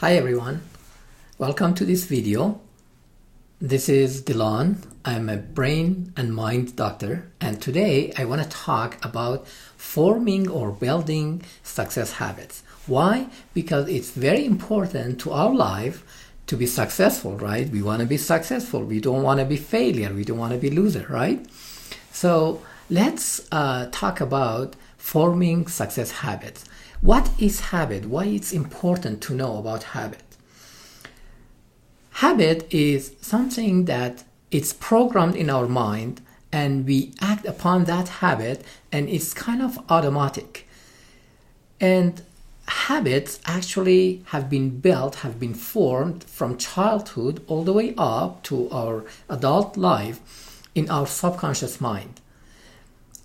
Hi everyone, welcome to this video. This is Dilan. I'm a brain and mind doctor, and today I want to talk about forming or building success habits. Why? Because it's very important to our life to be successful, right? We want to be successful. We don't want to be failure. We don't want to be loser, right? So let's talk about forming success habits. What is habit? Why it's important to know about habit? Habit is something that it's programmed in our mind and we act upon that habit and it's kind of automatic. And habits actually have been built, have been formed from childhood all the way up to our adult life in our subconscious mind.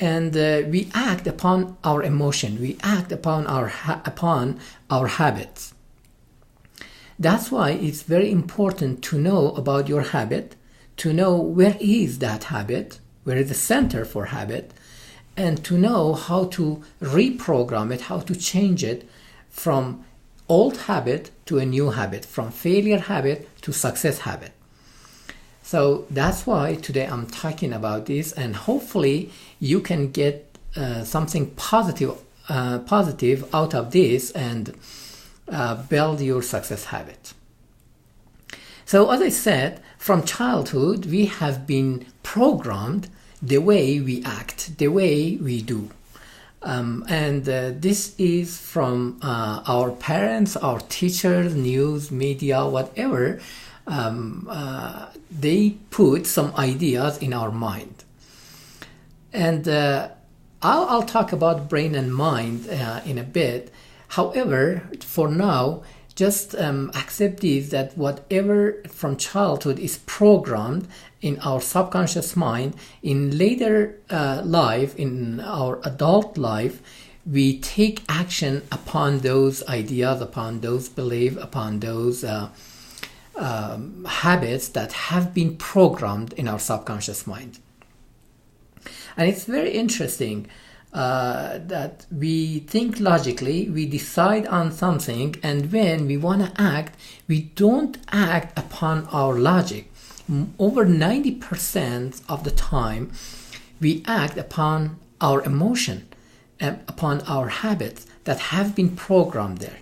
And we act upon our emotion. We act upon our habits. That's why it's very important to know about your habit, to know where is that habit, where is the center for habit, and to know how to reprogram it, how to change it from old habit to a new habit, from failure habit to success habit. So that's why today I'm talking about this, and hopefully you can get something positive out of this and build your success habit. So as I said, from childhood we have been programmed the way we act, the way we do. And this is from our parents, our teachers, news, media, whatever. They put some ideas in our mind. And I'll talk about brain and mind in a bit. However, for now, just accept this, that whatever from childhood is programmed in our subconscious mind, in later life, in our adult life, we take action upon those ideas, upon those beliefs, upon those habits that have been programmed in our subconscious mind. And it's very interesting that we think logically, we decide on something, and when we want to act, we don't act upon our logic. Over 90% of the time, we act upon our emotion, upon our habits that have been programmed there.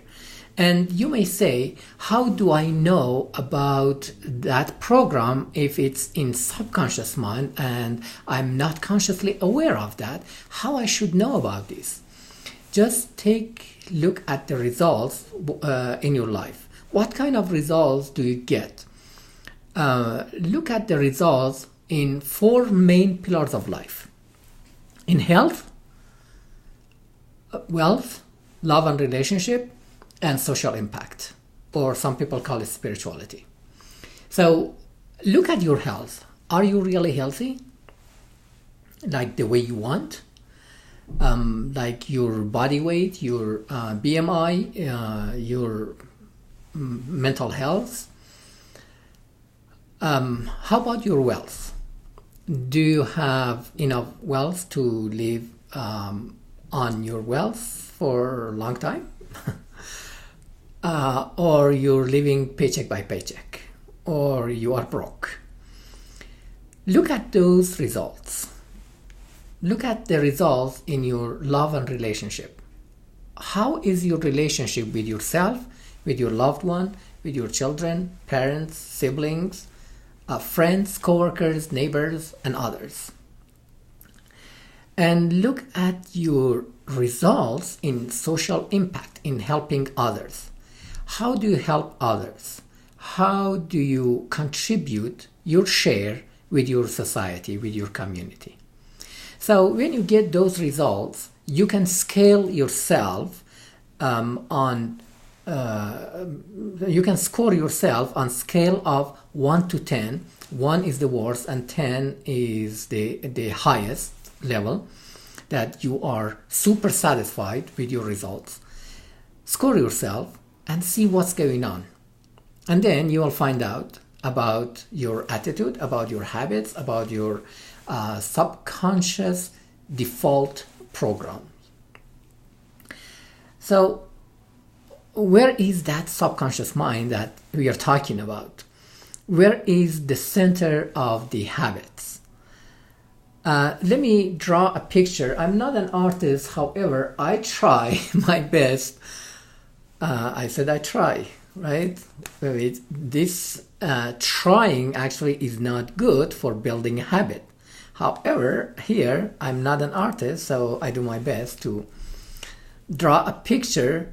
And you may say, how do I know about that program if it's in subconscious mind and I'm not consciously aware of that? How I should know about this? Just take a look at the results in your life. What kind of results do you get? Look at the results in 4 main pillars of life. In health, wealth, love and relationship, and social impact, or some people call it spirituality. So look at your health. Are you really healthy? Like the way you want? Like your body weight, your BMI, your mental health? How about your wealth? Do you have enough wealth to live on your wealth for a long time? Or you're living paycheck by paycheck, or you are broke. Look at those results. Look at the results in your love and relationship. How is your relationship with yourself, with your loved one, with your children, parents, siblings, friends, coworkers, neighbors, and others? And look at your results in social impact, in helping others. How do you help others? How do you contribute your share with your society, with your community? So when you get those results, you can scale yourself you can score yourself on scale of 1 to 10. 1 is the worst and 10 is the highest level, that you are super satisfied with your results. Score yourself and see what's going on. And then you will find out about your attitude, about your habits, about your subconscious default programs. So where is that subconscious mind that we are talking about? Where is the center of the habits? Let me draw a picture. I'm not an artist, however, I try my best. I said I try, right? This trying actually is not good for building a habit. However, here I'm not an artist, so I do my best to draw a picture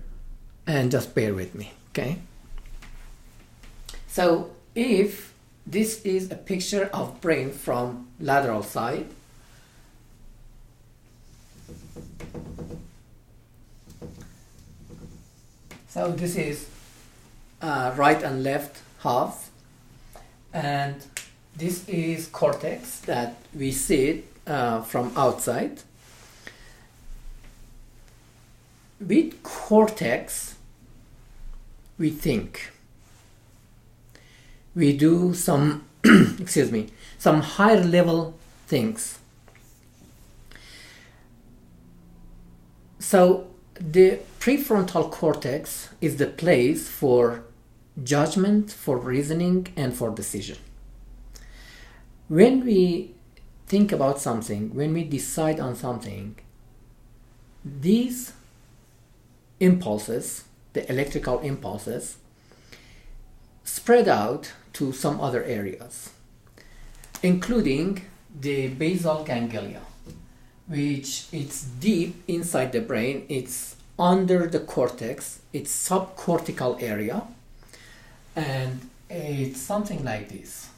and just bear with me, okay? So if this is a picture of brain from lateral side, so this is right and left half, and this is cortex that we see it from outside. With cortex, we think. We do some, excuse me, some higher level things. So the prefrontal cortex is the place for judgment, for reasoning, and for decision. When we think about something, when we decide on something, these impulses, the electrical impulses, spread out to some other areas, including the basal ganglia, which is deep inside the brain. It's under the cortex, it's subcortical area, and it's something like this.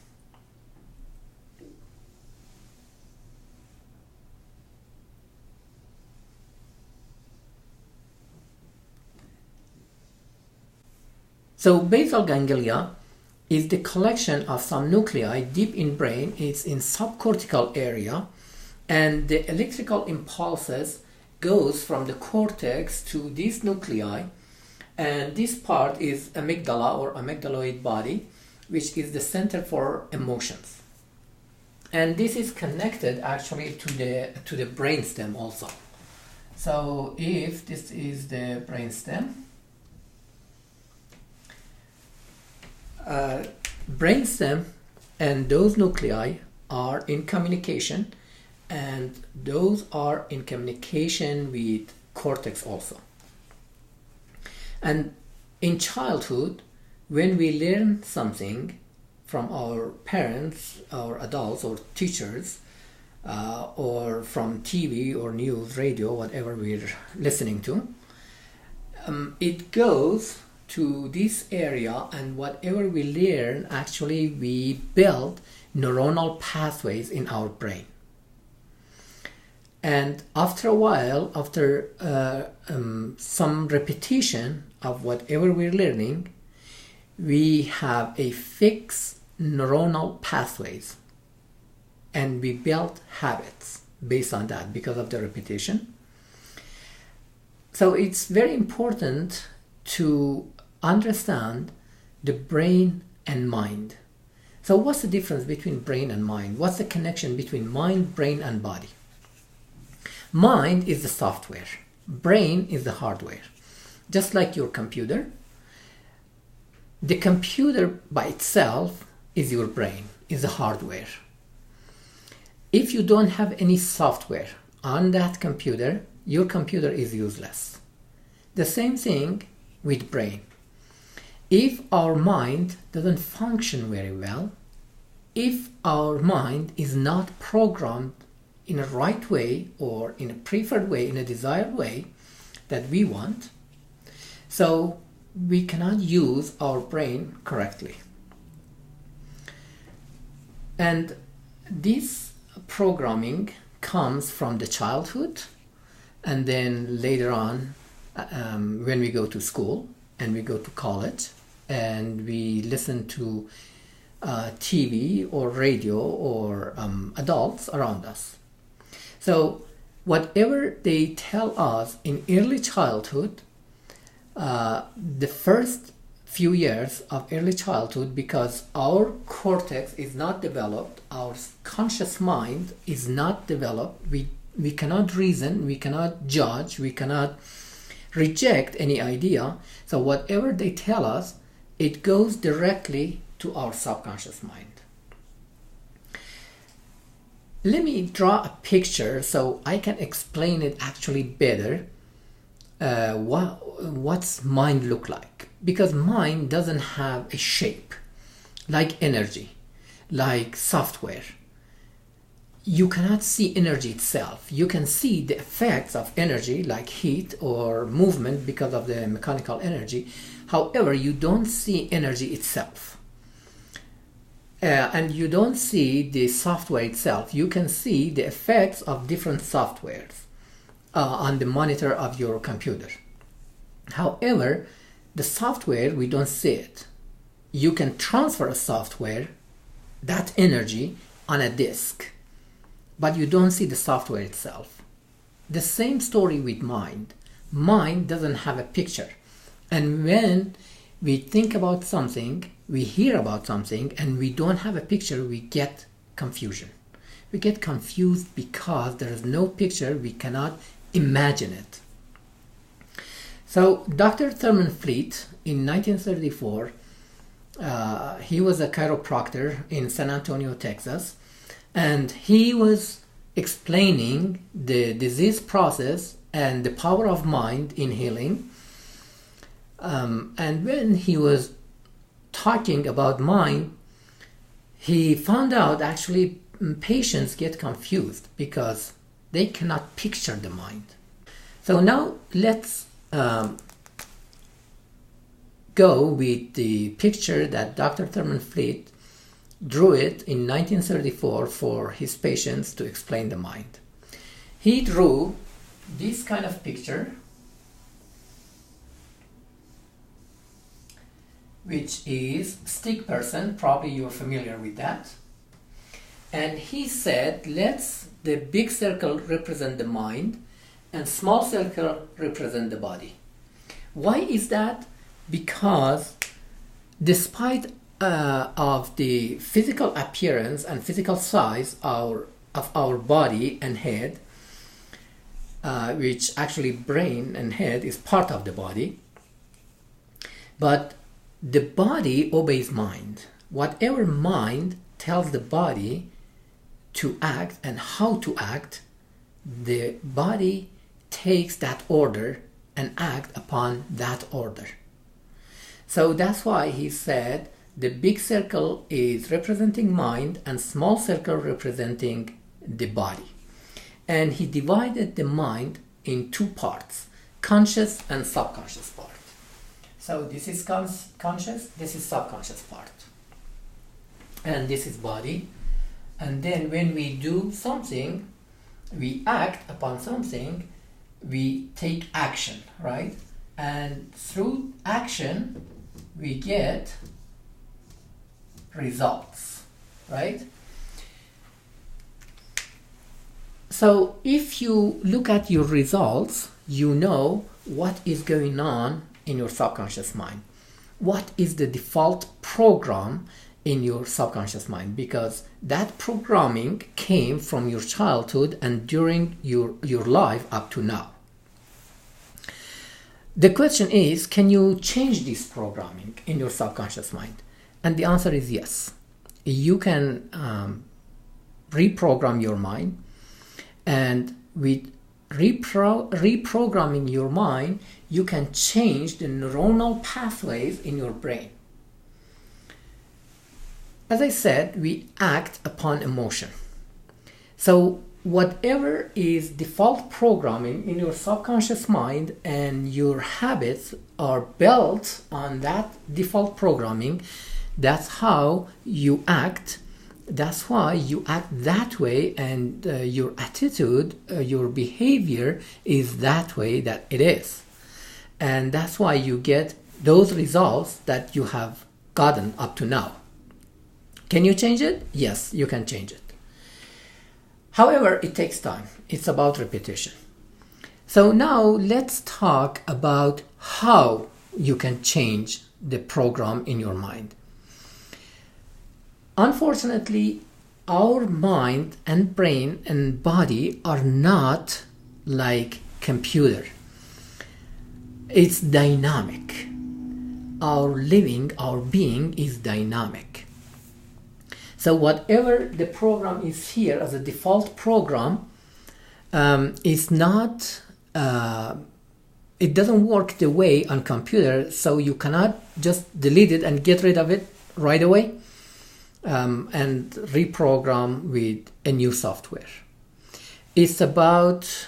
So basal ganglia is the collection of some nuclei deep in brain. It's in subcortical area, and the electrical impulses goes from the cortex to these nuclei, and this part is amygdala or amygdaloid body, which is the center for emotions. And this is connected actually to the brainstem also. So if this is the brainstem, brainstem and those nuclei are in communication, and those are in communication with cortex also. And in childhood, when we learn something from our parents or adults or teachers, or from TV or news, radio, whatever we're listening to, it goes to this area, and whatever we learn, actually we build neuronal pathways in our brain. And after a while, after some repetition of whatever we're learning, we have a fixed neuronal pathways, and we build habits based on that because of the repetition. So it's very important to understand the brain and mind. So what's the difference between brain and mind? What's the connection between mind, brain, and body? Mind is the software. Brain is the hardware. Just like your computer, the computer by itself is your brain, is the hardware. If you don't have any software on that computer, your computer is useless. The same thing with brain. If our mind doesn't function very well, if our mind is not programmed in a right way or in a preferred way, in a desired way that we want, so we cannot use our brain correctly. And this programming comes from the childhood, and then later on when we go to school and we go to college and we listen to TV or radio or adults around us. So whatever they tell us in early childhood, the first few years of early childhood, because our cortex is not developed, our conscious mind is not developed, we cannot reason, we cannot judge, we cannot reject any idea. So whatever they tell us, it goes directly to our subconscious mind. Let me draw a picture so I can explain it actually better. What's mind look like? Because mind doesn't have a shape like energy, like software. You cannot see energy itself. You can see the effects of energy like heat or movement because of the mechanical energy. However, you don't see energy itself. And you don't see the software itself. You can see the effects of different softwares on the monitor of your computer. However, the software, we don't see it. You can transfer a software, that energy, on a disk, but you don't see the software itself. The same story with mind. Mind doesn't have a picture. And when we think about something, we hear about something, and we don't have a picture, we get confusion. We get confused because there is no picture, we cannot imagine it. So Dr. Thurman Fleet in 1934, he was a chiropractor in San Antonio, Texas, and he was explaining the disease process and the power of mind in healing. And when he was talking about mind, he found out actually patients get confused because they cannot picture the mind. So now let's go with the picture that Dr. Thurman Fleet drew it in 1934 for his patients to explain the mind. He drew this kind of picture, which is stick person, probably you're familiar with that. And he said, let's the big circle represent the mind and small circle represent the body. Why is that? Because despite of the physical appearance and physical size of our body and head, which actually brain and head is part of the body, but the body obeys mind. Whatever mind tells the body to act and how to act, the body takes that order and act upon that order. So that's why he said the big circle is representing mind and small circle representing the body. And he divided the mind in two parts, conscious and subconscious part. So this is conscious, this is subconscious part. And this is body. And then when we do something, we act upon something, we take action, right? And through action, we get results, right? So if you look at your results, you know what is going on in your subconscious mind. What is the default program in your subconscious mind? Because that programming came from your childhood and during your life up to now. The question is, can you change this programming in your subconscious mind? And the answer is yes. You can reprogram your mind, and with reprogramming your mind, you can change the neuronal pathways in your brain. As I said, we act upon emotion. So whatever is default programming in your subconscious mind and your habits are built on that default programming, that's how you act. That's why you act that way, and your attitude, your behavior is that way that it is. And that's why you get those results that you have gotten up to now. Can you change it? Yes, you can change it. However, it takes time. It's about repetition. So now let's talk about how you can change the program in your mind. Unfortunately, our mind and brain and body are not like computer. It's dynamic. Our living, our being is dynamic. So whatever the program is here as a default program is not, it doesn't work the way on computer, so you cannot just delete it and get rid of it right away and reprogram with a new software. It's about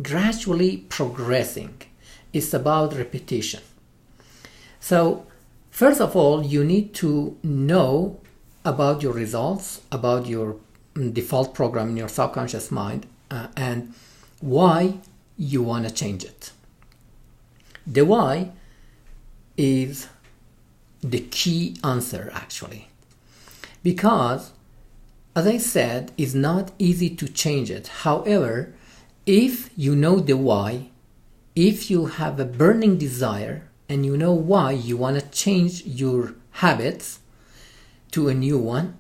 gradually progressing. It's about repetition. So first of all, you need to know about your results, about your default program in your subconscious mind, and why you want to change it. The why is the key answer, actually, because as I said, it's not easy to change it. However, if you know the why, if you have a burning desire and you know why you want to change your habits to a new one,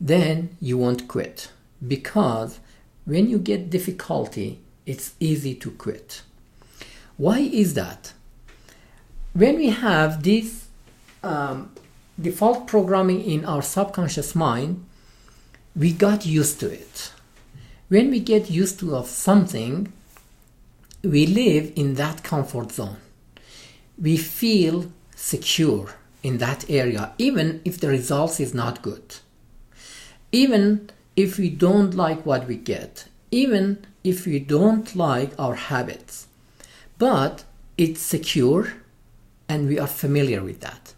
then you won't quit. Because when you get difficulty, it's easy to quit. Why is that? When we have this default programming in our subconscious mind, we got used to it. When we get used to of something, we live in that comfort zone. We feel secure in that area, even if the results is not good. Even if we don't like what we get, even if we don't like our habits. But it's secure and we are familiar with that.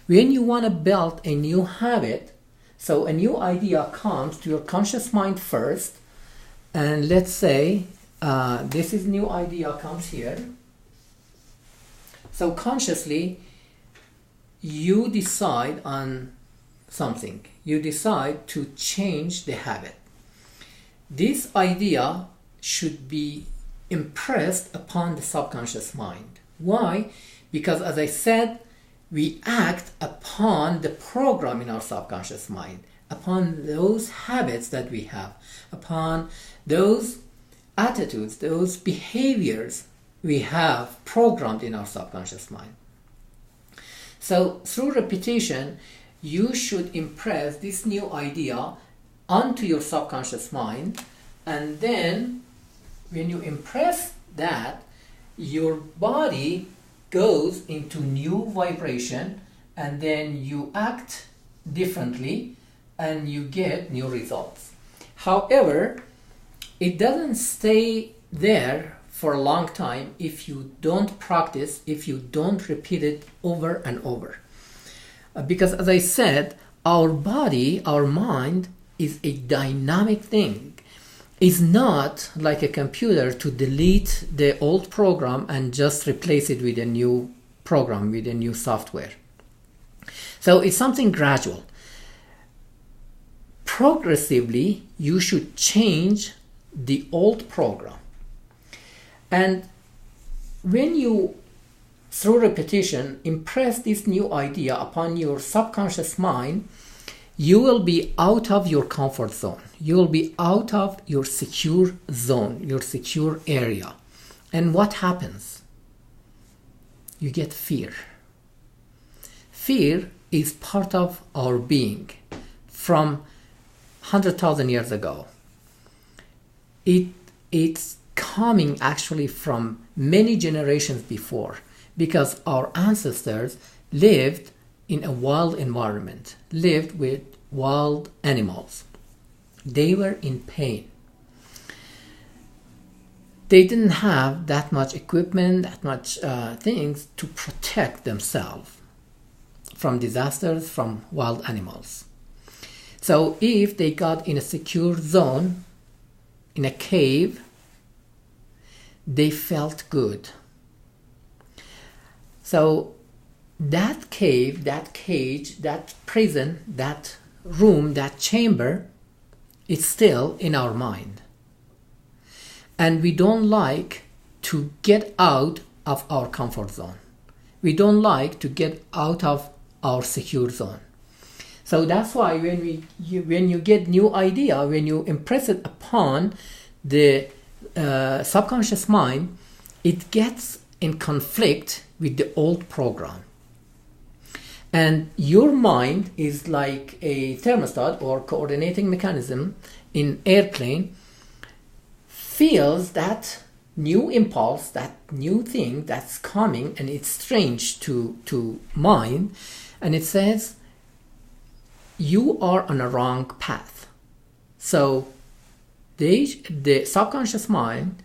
When you want to build a new habit, so a new idea comes to your conscious mind first, and let's say this is new idea comes here. So consciously, you decide on something. You decide to change the habit. This idea should be impressed upon the subconscious mind. Why? Because as I said, we act upon the program in our subconscious mind, upon those habits that we have, upon those attitudes, those behaviors we have programmed in our subconscious mind. So through repetition, you should impress this new idea onto your subconscious mind, and then when you impress that, your body goes into new vibration, and then you act differently and you get new results. However, it doesn't stay there for a long time if you don't practice, if you don't repeat it over and over. Because as I said, our body, our mind is a dynamic thing. It's not like a computer to delete the old program and just replace it with a new program, with a new software. So it's something gradual. Progressively, you should change the old program. And when you, through repetition, impress this new idea upon your subconscious mind, you will be out of your comfort zone. You will be out of your secure zone, your secure area. And what happens? You get fear. Fear is part of our being from 100,000 years ago. It's coming actually from many generations before, because our ancestors lived in a wild environment, lived with wild animals. They were in pain. They didn't have that much equipment, that much things to protect themselves from disasters, from wild animals. So if they got in a secure zone, in a cave, they felt good. So that cave, that cage, that prison, that room, that chamber, is still in our mind. And we don't like to get out of our comfort zone. We don't like to get out of our secure zone. So that's why when you get new idea, when you impress it upon the subconscious mind, it gets in conflict with the old program. And your mind is like a thermostat or coordinating mechanism in airplane, feels that new impulse, that new thing that's coming, and it's strange to mind, and it says you are on a wrong path. So the subconscious mind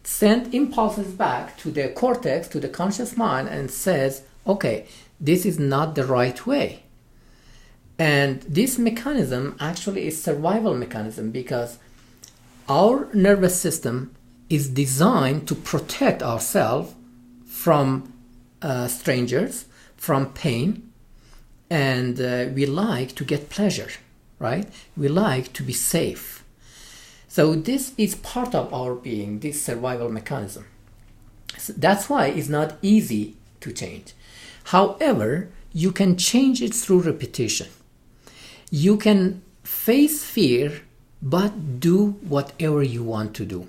send impulses back to the cortex, to the conscious mind, and says, okay, this is not the right way. And this mechanism actually is survival mechanism, because our nervous system is designed to protect ourselves from strangers, from pain, and we like to get pleasure, right? We like to be safe. So this is part of our being, this survival mechanism. So that's why it's not easy to change. However, you can change it through repetition. You can face fear, but do whatever you want to do.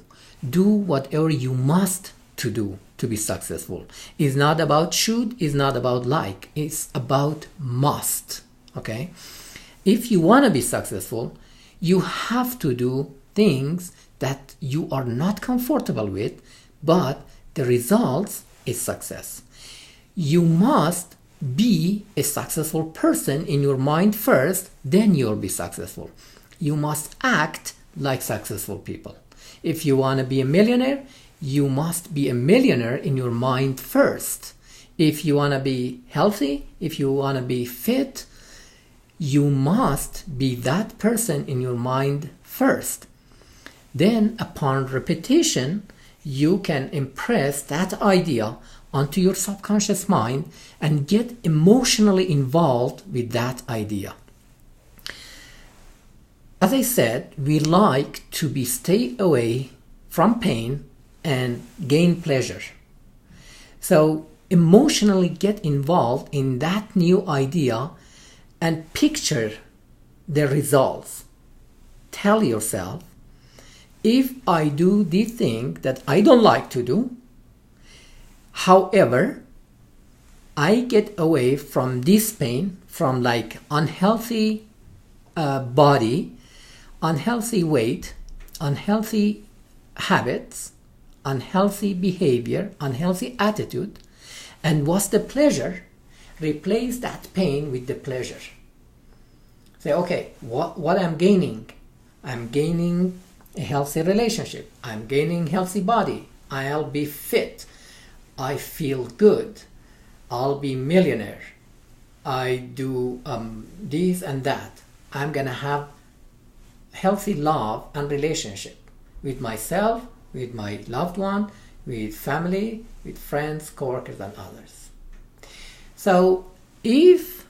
Do whatever you must to do to be successful. It's not about should, it's not about like, it's about must. Okay? If you want to be successful, you have to do things that you are not comfortable with, but the results is success. You must be a successful person in your mind first, then you'll be successful. You must act like successful people. If you want to be a millionaire, you must be a millionaire in your mind first. If you want to be healthy, if you want to be fit, you must be that person in your mind first. Then, upon repetition, you can impress that idea onto your subconscious mind and get emotionally involved with that idea. As I said, we like to stay away from pain and gain pleasure. So emotionally get involved in that new idea and picture the results. Tell yourself, if I do this thing that I don't like to do, however, I get away from this pain, from like unhealthy body, unhealthy weight, unhealthy habits, unhealthy behavior, unhealthy attitude, and what's the pleasure? Replace that pain with the pleasure. Say, okay, what I'm gaining? I'm gaining a healthy relationship. I'm gaining healthy body. I'll be fit. I feel good. I'll be millionaire. I do this and that. I'm gonna have healthy love and relationship with myself, with my loved one, with family, with friends, coworkers, and others. So if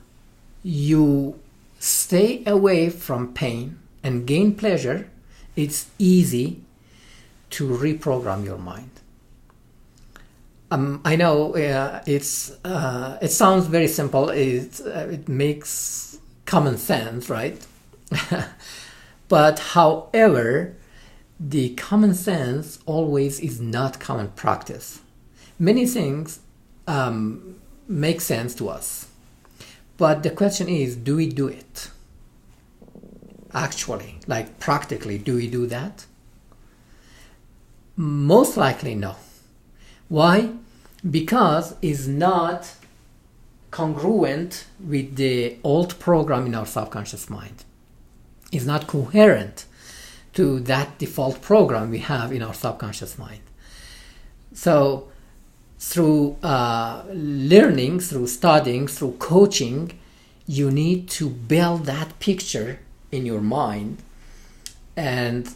you stay away from pain and gain pleasure, it's easy to reprogram your mind. I know it sounds very simple. It makes common sense, right? But however, the common sense always is not common practice. Many things make sense to us, but the question is, do we do it? Actually, like practically, do we do that? Most likely no. Why? Because it's not congruent with the old program in our subconscious mind. It's not coherent to that default program we have in our subconscious mind. So through learning, through studying, through coaching, you need to build that picture in your mind and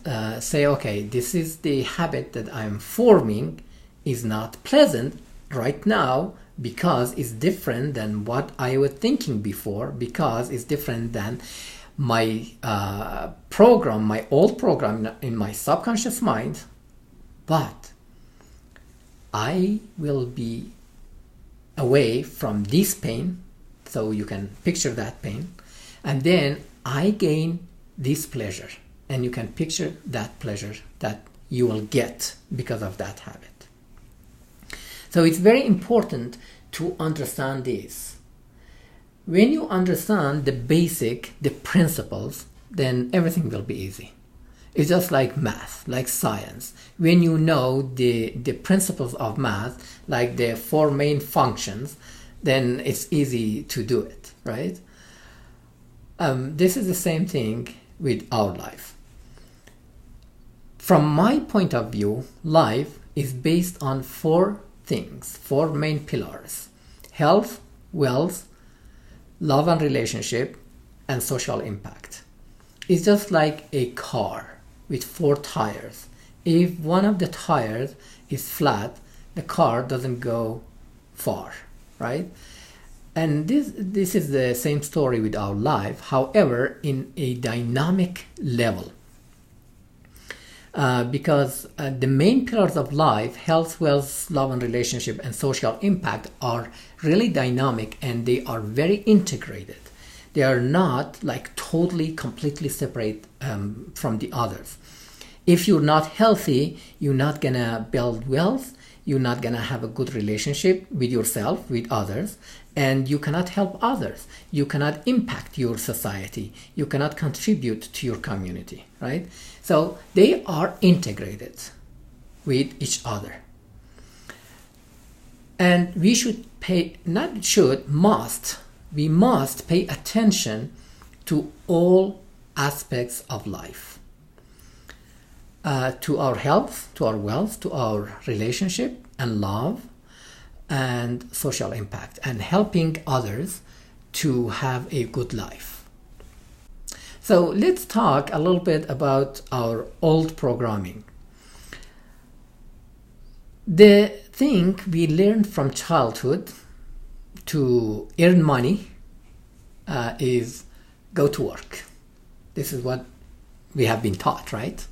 say, okay, this is the habit that I'm forming, is not pleasant right now because it's different than what I was thinking before, because it's different than my program, my old program in my subconscious mind. But I will be away from this pain, so you can picture that pain, and then I gain this pleasure, and you can picture that pleasure that you will get because of that habit. So it's very important to understand this. When you understand the principles, then everything will be easy. It's just like math, like science. When you know the principles of math, like the four main functions, then it's easy to do it, right? This is the same thing with our life. From my point of view, life is based on four things, four main pillars: health, wealth, love and relationship, and social impact. It's just like a car with four tires. If one of the tires is flat, the car doesn't go far, right? And this is the same story with our life, however, in a dynamic level. Because the main pillars of life, health, wealth, love and relationship, and social impact, are really dynamic and they are very integrated. They are not like totally, completely separate from the others. If you're not healthy, you're not gonna build wealth, you're not gonna have a good relationship with yourself, with others, and you cannot help others. You cannot impact your society. You cannot contribute to your community, right? So they are integrated with each other. And we should we must pay attention to all aspects of life. To our health, to our wealth, to our relationship and love and social impact, and helping others to have a good life. So let's talk a little bit about our old programming. The thing we learned from childhood to earn money is go to work. This is what we have been taught, right?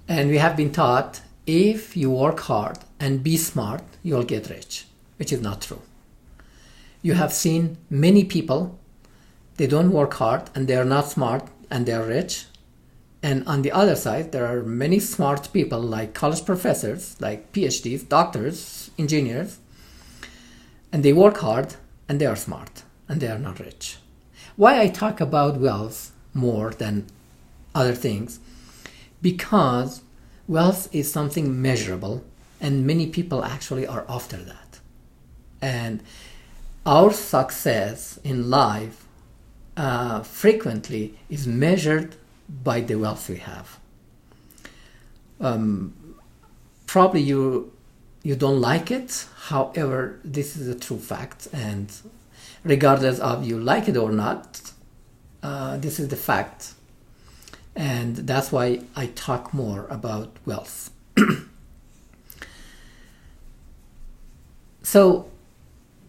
And we have been taught if you work hard and be smart, you'll get rich, which is not true. You have seen many people, they don't work hard and they are not smart and they are rich. And on the other side, there are many smart people like college professors, like PhDs, doctors, engineers, and they work hard and they are smart and they are not rich. Why I talk about wealth more than other things? Because wealth is something measurable and many people actually are after that. And our success in life frequently is measured by the wealth we have. Probably you don't like it, however, this is a true fact, and regardless of you like it or not, this is the fact. And that's why I talk more about wealth. So,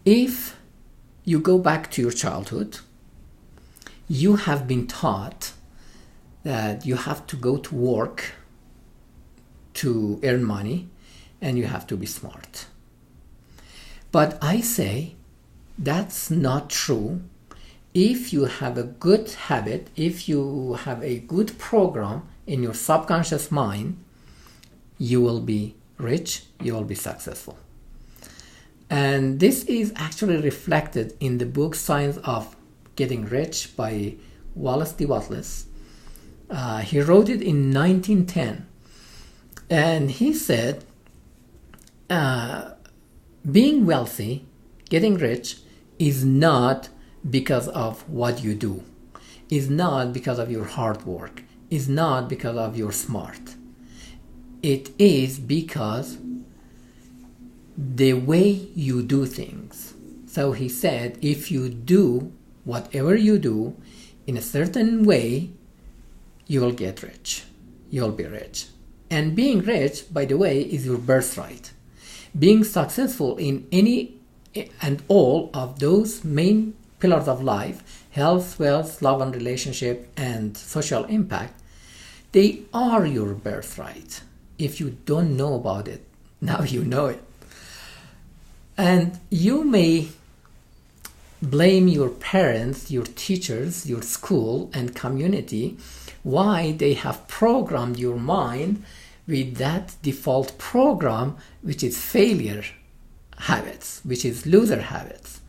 if you go back to your childhood, you have been taught that you have to go to work to earn money and you have to be smart. But I say that's not true. If you have a good habit, if you have a good program in your subconscious mind, you will be rich, you will be successful. And this is actually reflected in the book Science of Getting Rich by Wallace D. Wattles. He wrote it in 1910. And he said, being wealthy, getting rich, is not because of what you do, is not because of your hard work, is not because of your smart. It is because the way you do things. So he said, if you do whatever you do in a certain way, you will get rich. You'll be rich. And being rich, by the way, is your birthright. Being successful in any and all of those main pillars of life, health, wealth, love and relationship, and social impact, they are your birthright. If you don't know about it, now you know it. And you may blame your parents, your teachers, your school and community why they have programmed your mind with that default program, which is failure, habits, which is loser habits.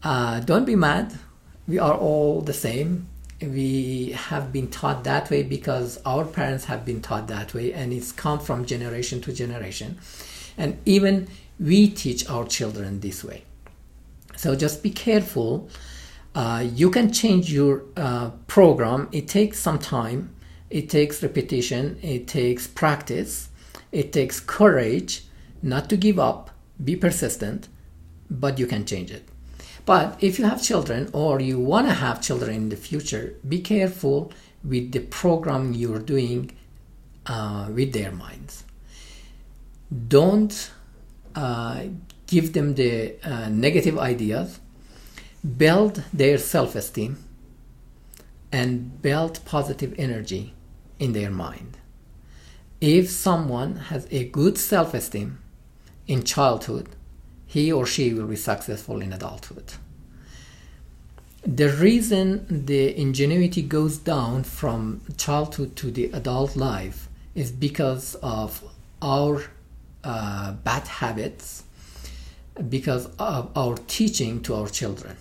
Don't be mad. We are all the same. We have been taught that way because our parents have been taught that way, and it's come from generation to generation. And even we teach our children this way. So just be careful. You can change your program. It takes some time. It takes repetition. It takes practice. It takes courage not to give up. Be persistent, but you can change it. But if you have children or you want to have children in the future, be careful with the program you're doing with their minds. Don't give them the negative ideas. Build their self-esteem and build positive energy in their mind. If someone has a good self-esteem in childhood, he or she will be successful in adulthood. The reason the ingenuity goes down from childhood to the adult life is because of our bad habits, because of our teaching to our children.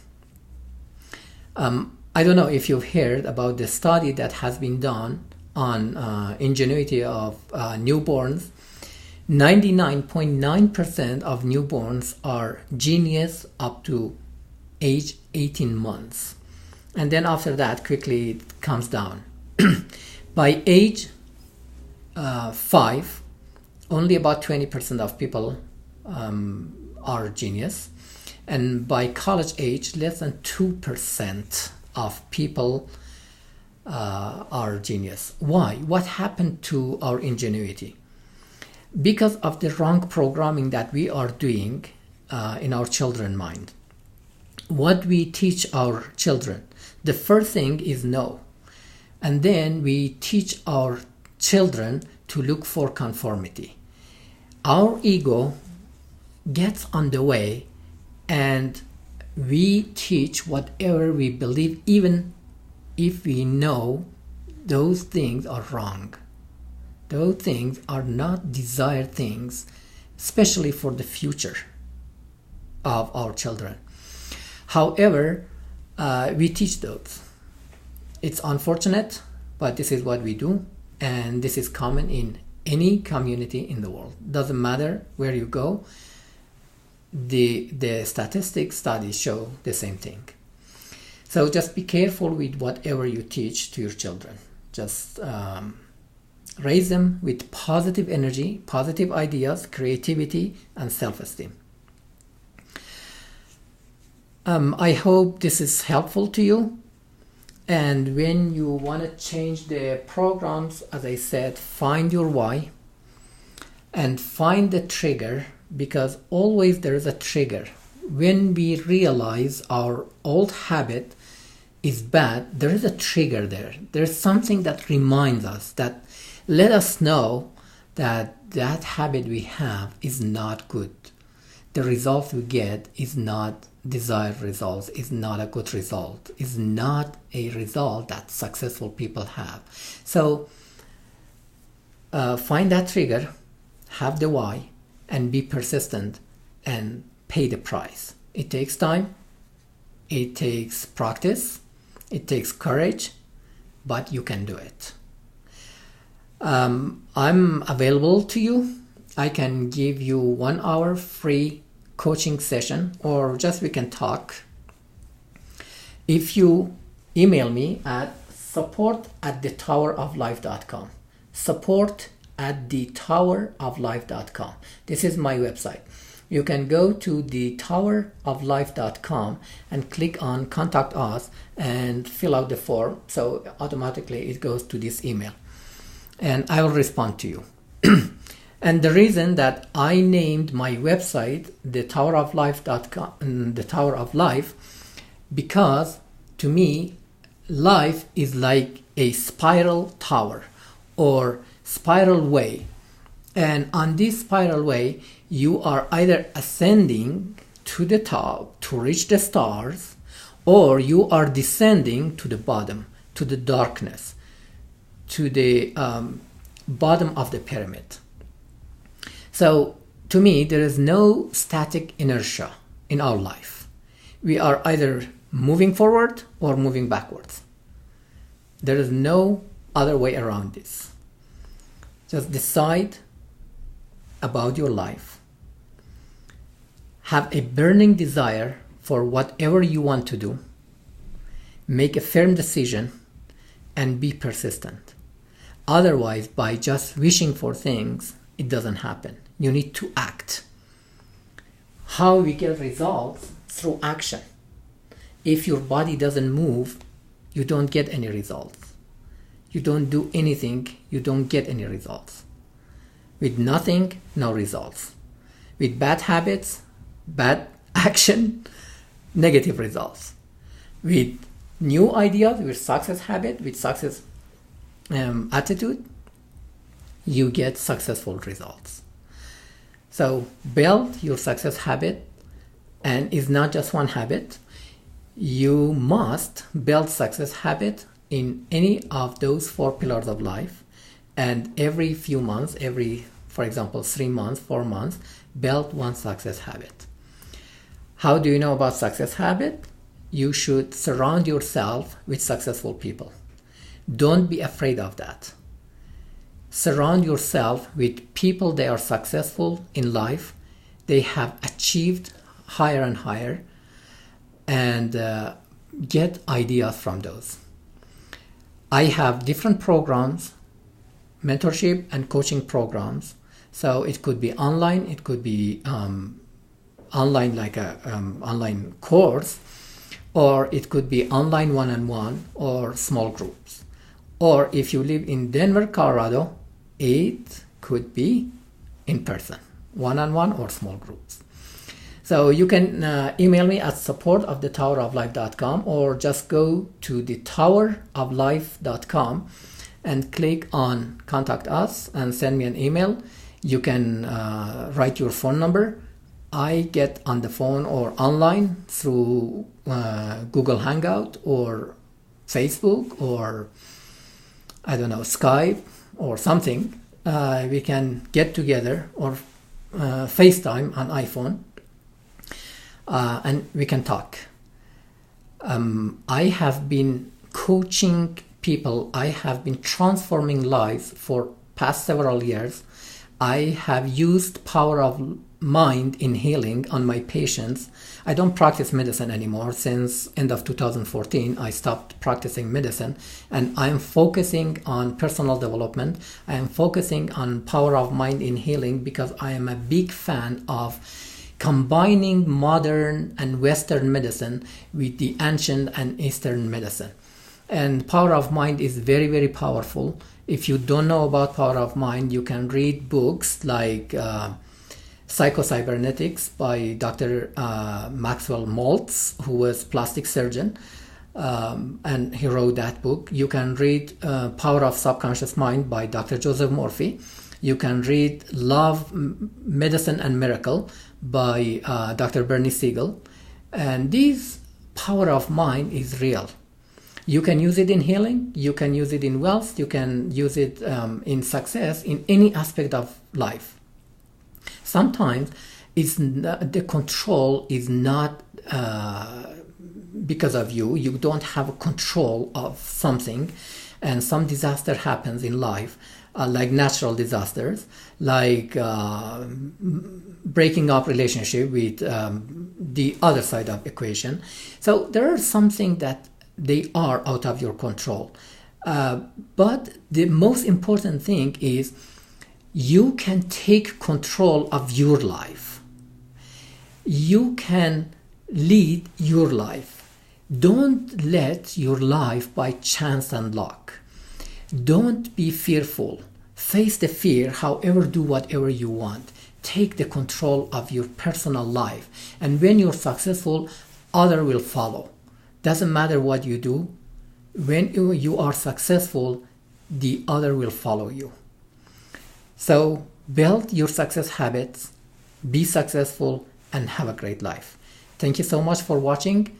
I don't know if you've heard about the study that has been done on ingenuity of newborns. 99.9% of newborns are genius up to age 18 months. And then after that, quickly it comes down. By age 5, only about 20% of people are genius. And by college age, less than 2% of people are genius. Why? What happened to our ingenuity? Because of the wrong programming that we are doing in our children's mind. What we teach our children, the first thing is no. And then we teach our children to look for conformity. Our ego gets on the way and we teach whatever we believe, even if we know those things are wrong. Those things are not desired things, especially for the future of our children. However, we teach those. It's unfortunate, but this is what we do, and this is common in any community in the world. Doesn't matter where you go. The statistics studies show the same thing. So just be careful with whatever you teach to your children. Just raise them with positive energy, positive ideas, creativity, and self-esteem. I hope this is helpful to you. And when you want to change the programs, as I said, find your why and find the trigger, because always there is a trigger. When we realize our old habit is bad, there is a trigger there. There's something that reminds us, that let us know that that habit we have is not good. The result we get is not desired results, is not a good result, is not a result that successful people have. So find that trigger, have the why, and be persistent and pay the price. It takes time, it takes practice, it takes courage, but you can do it. I'm available to you. I can give you 1 hour free coaching session, or just we can talk. If you email me at support@thetoweroflife.com, support@thetoweroflife.com. This is my website. You can go to thetoweroflife.com and click on contact us and fill out the form, so automatically it goes to this email and I will respond to you. And the reason that I named my website thetoweroflife.com, the Tower of Life, because to me life is like a spiral tower or spiral way, and on this spiral way you are either ascending to the top to reach the stars, or you are descending to the bottom, to the darkness, to the bottom of the pyramid. So to me, there is no static inertia in our life. We are either moving forward or moving backwards. There is no other way around this. Just decide about your life. Have a burning desire for whatever you want to do. Make a firm decision and be persistent. Otherwise, by just wishing for things, it doesn't happen. You need to act. How we get results? Through action. If your body doesn't move, you don't get any results. You don't do anything, you don't get any results. With nothing, no results. With bad habits, bad action, negative results. With new ideas, with success habit, with success attitude, you get successful results. So build your success habit, and it's not just one habit. You must build success habit in any of those 4 pillars of life, and every few months, for example 3 months, 4 months, build one success habit. How do you know about success habit? You should surround yourself with successful people. Don't be afraid of that. Surround yourself with people that are successful in life. They have achieved higher and higher, and get ideas from those. I have different programs, mentorship and coaching programs. So it could be online, it could be online like a online course, or it could be online one-on-one or small groups. Or if you live in Denver, Colorado, it could be in person, one-on-one or small groups. So you can email me at support@thetoweroflife.com, or just go to thetoweroflife.com and click on contact us and send me an email. You can write your phone number. I get on the phone or online through Google Hangout or Facebook or I don't know, Skype or something. We can get together, or FaceTime on iPhone, and we can talk. I have been coaching people. I have been transforming lives for past several years. I have used power of mind in healing on my patients. I don't practice medicine anymore. Since end of 2014, I stopped practicing medicine, and I am focusing on personal development. I am focusing on power of mind in healing because I am a big fan of combining modern and Western medicine with the ancient and Eastern medicine. And power of mind is very, very powerful. If you don't know about power of mind, you can read books like Psycho-Cybernetics by Dr. Maxwell Maltz, who was plastic surgeon, and he wrote that book. You can read Power of Subconscious Mind by Dr. Joseph Murphy. You can read Love, Medicine and Miracle by Dr. Bernie Siegel. And this power of mind is real. You can use it in healing, you can use it in wealth, you can use it in success, in any aspect of life. Sometimes the control is not because of you. You don't have control of something, and some disaster happens in life, like natural disasters, like breaking up relationship with the other side of equation. So there are something that they are out of your control. But the most important thing is you can take control of your life. You can lead your life. Don't let your life by chance and luck. Don't be fearful. Face the fear, however, do whatever you want. Take the control of your personal life. And when you're successful, others will follow. Doesn't matter what you do. When you are successful, the other will follow you. So build your success habits, be successful, and have a great life. Thank you so much for watching.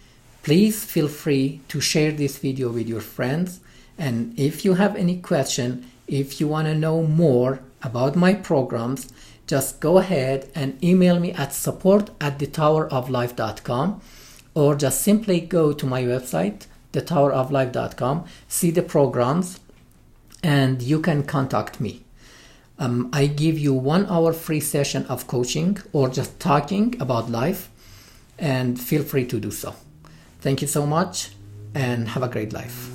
Please feel free to share this video with your friends. And if you have any question, if you want to know more about my programs, just go ahead and email me at support@thetoweroflife.com, or just simply go to my website, thetoweroflife.com, see the programs, and you can contact me. I give you 1 hour free session of coaching or just talking about life, and feel free to do so. Thank you so much and have a great life.